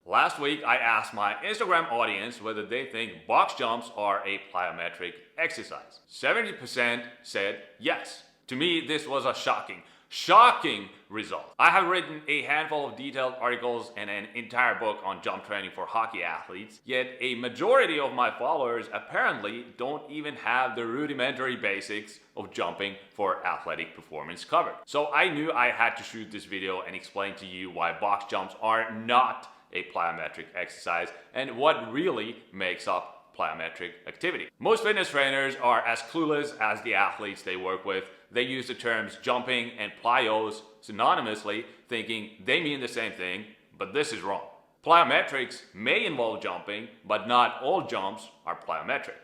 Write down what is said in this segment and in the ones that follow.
Last week, I asked my Instagram audience whether they think box jumps are a plyometric exercise. 70% said yes. To me, this was a shocking result. I have written a handful of detailed articles and an entire book on jump training for hockey athletes, yet a majority of my followers apparently don't even have the rudimentary basics of jumping for athletic performance covered. So I knew I had to shoot this video and explain to you why box jumps are not a plyometric exercise and what really makes up plyometric activity. Most fitness trainers are as clueless as the athletes they work with. They use the terms jumping and plyos synonymously, thinking they mean the same thing, but this is wrong. Plyometrics may involve jumping, but not all jumps are plyometric.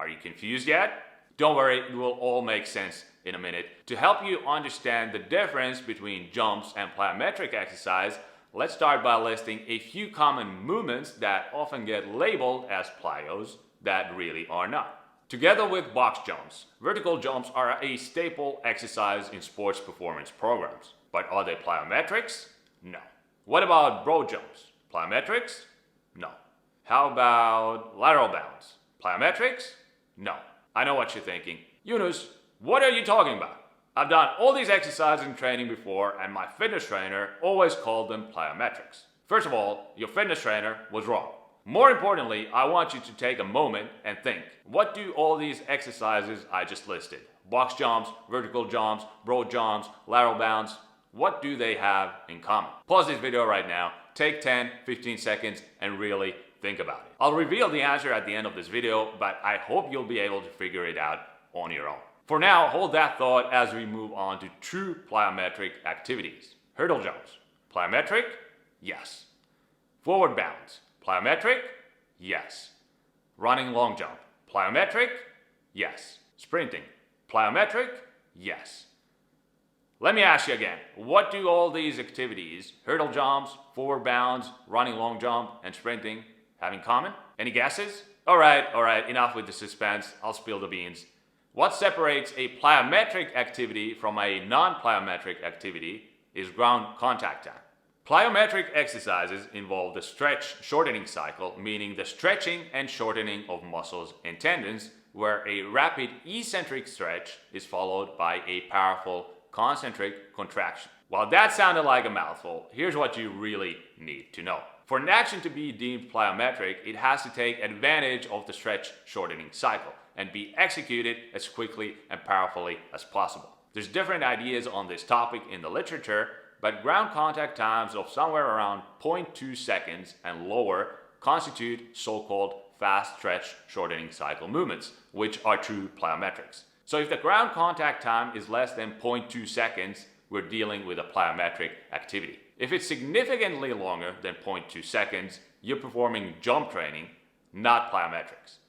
Are you confused yet? Don't worry, it will all make sense in a minute. To help you understand the difference between jumps and plyometric exercise, let's start by listing a few common movements that often get labeled as plyos that really are not. Together with box jumps, vertical jumps are a staple exercise in sports performance programs. But are they plyometrics? No. What about broad jumps? Plyometrics? No. How about lateral bounds? Plyometrics? No. I know what you're thinking. Yunus, what are you talking about? I've done all these exercises in training before and my fitness trainer always called them plyometrics. First of all, your fitness trainer was wrong. More importantly, I want you to take a moment and think, what do all these exercises I just listed, box jumps, vertical jumps, broad jumps, lateral bounds, what do they have in common? Pause this video right now, take 10-15 seconds and really think about it. I'll reveal the answer at the end of this video, but I hope you'll be able to figure it out on your own. For now, hold that thought as we move on to true plyometric activities. Hurdle jumps. Plyometric? Yes. Forward bounds. Plyometric? Yes. Running long jump. Plyometric? Yes. Sprinting. Plyometric? Yes. Let me ask you again, what do all these activities, hurdle jumps, forward bounds, running long jump, and sprinting, have in common? Any guesses? All right, enough with the suspense. I'll spill the beans. What separates a plyometric activity from a non-plyometric activity is ground contact time. Plyometric exercises involve the stretch-shortening cycle, meaning the stretching and shortening of muscles and tendons, where a rapid eccentric stretch is followed by a powerful concentric contraction. While that sounded like a mouthful, here's what you really need to know. For an action to be deemed plyometric, it has to take advantage of the stretch-shortening cycle and be executed as quickly and powerfully as possible. There's different ideas on this topic in the literature, but ground contact times of somewhere around 0.2 seconds and lower constitute so-called fast stretch shortening cycle movements, which are true plyometrics. So if the ground contact time is less than 0.2 seconds, we're dealing with a plyometric activity. If it's significantly longer than 0.2 seconds, you're performing jump training, not plyometrics.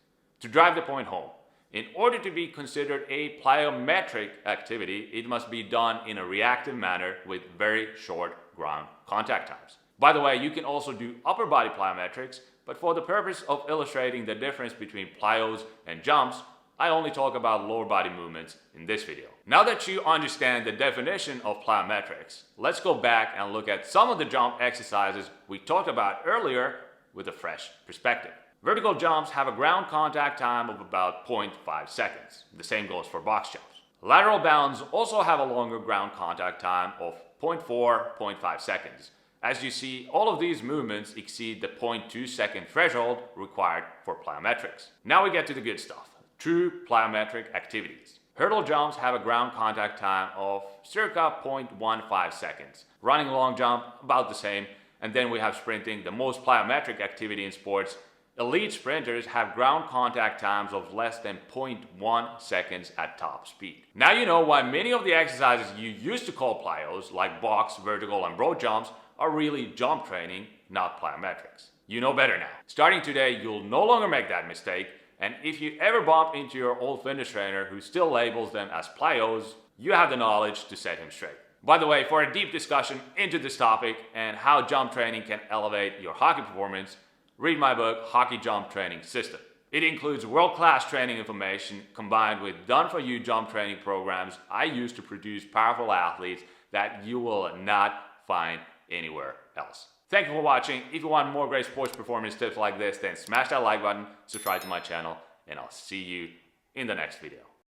To drive the point home, in order to be considered a plyometric activity, it must be done in a reactive manner with very short ground contact times. By the way, you can also do upper body plyometrics, but for the purpose of illustrating the difference between plyos and jumps, I only talk about lower body movements in this video. Now that you understand the definition of plyometrics, let's go back and look at some of the jump exercises we talked about earlier with a fresh perspective. Vertical jumps have a ground contact time of about 0.5 seconds. The same goes for box jumps. Lateral bounds also have a longer ground contact time of 0.4-0.5 seconds. As you see, all of these movements exceed the 0.2 second threshold required for plyometrics. Now we get to the good stuff, true plyometric activities. Hurdle jumps have a ground contact time of circa 0.15 seconds. Running long jump, about the same. And then we have sprinting, the most plyometric activity in sports. Elite sprinters have ground contact times of less than 0.1 seconds at top speed. Now you know why many of the exercises you used to call plyos, like box, vertical, and broad jumps, are really jump training, not plyometrics. You know better now. Starting today, you'll no longer make that mistake, and if you ever bump into your old fitness trainer who still labels them as plyos, you have the knowledge to set him straight. By the way, for a deep discussion into this topic and how jump training can elevate your hockey performance, read my book, Hockey Jump Training System. It includes world-class training information combined with done-for-you jump training programs I use to produce powerful athletes that you will not find anywhere else. Thank you for watching. If you want more great sports performance tips like this, then smash that like button, subscribe to my channel, and I'll see you in the next video.